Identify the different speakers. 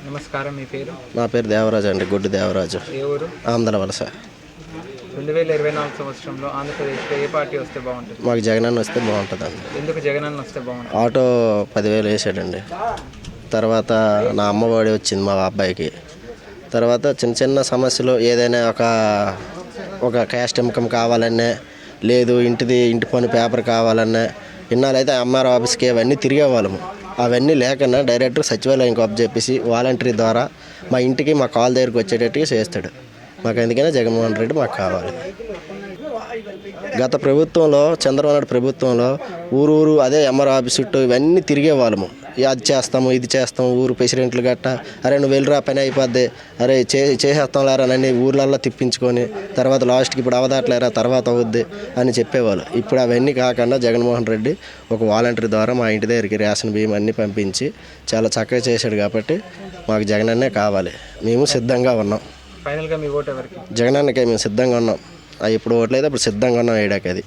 Speaker 1: నమస్కారం, మీ పేరు?
Speaker 2: నా పేరు దేవరాజు అండి, గుడ్డి దేవరాజు.
Speaker 1: ఏ ఊరు?
Speaker 2: ఆంధ్ర వలస.
Speaker 1: 2024 సంవత్సరంలో ఆంధ్రప్రదేశ్లో ఏ పార్టీ వస్తే బాగుంటుంది?
Speaker 2: మాకు జగనన్న వస్తే బాగుంటుందండి.
Speaker 1: ఎందుకు జగనన్న వస్తే బాగుంటుంది?
Speaker 2: ఆటో 10,000 వేసాడండి. తర్వాత నా అమ్మఒడి వచ్చింది మా అబ్బాయికి. తర్వాత చిన్న చిన్న సమస్యలు ఏదైనా ఒక క్యాస్ట్ ఇన్కమ్ కావాలన్నా, లేదు ఇంటి పని పేపర్ కావాలన్నా, ఇన్నాళ్ళైతే ఎంఆర్ ఆఫీస్కి అవన్నీ తిరిగేవాళ్ళము. అవన్నీ లేకన్నా డైరెక్ట్ సచివాలయంకి చెప్పేసి వాలంటరీ ద్వారా మా ఇంటికి మా కాల్ దగ్గరికి వచ్చేటట్టుగా చేస్తాడు. మాకు అందుకనే జగన్మోహన్ రెడ్డి మాకు కావాలి. గత ప్రభుత్వంలో, చంద్రబాబు నాయుడు ప్రభుత్వంలో ఊరు అదే ఎంఆర్ ఆఫీస్ చుట్టూ ఇవన్నీ తిరిగేవాళ్ళము. అది చేస్తాము, ఇది చేస్తాము, ఊరు ప్రెసిడెంట్లు గట్ట, అరే నువ్వు వెళ్ళిరా పని అయిపోద్ది, అరే చేసేస్తాం లేరా అని ఊర్లల్లో తిప్పించుకొని తర్వాత లాస్ట్కి ఇప్పుడు అవదాట్లేరా తర్వాత అవుద్ది అని చెప్పేవాళ్ళు. ఇప్పుడు అవన్నీ కాకుండా జగన్మోహన్ రెడ్డి ఒక వాలంటరీ ద్వారా మా ఇంటి దగ్గరికి రేషన్ బియ్యం అన్నీ పంపించి చాలా చక్కగా చేశాడు. కాబట్టి మాకు జగనన్నే కావాలి. మేము సిద్ధంగా ఉన్నాం.
Speaker 1: ఫైనల్గా మీ ఓటు ఎవరికి?
Speaker 2: జగనన్నకే మేము సిద్ధంగా ఉన్నాం. ఇప్పుడు ఓట్లయితే ఇప్పుడు సిద్ధంగా ఉన్నాం వేయడానికి. అది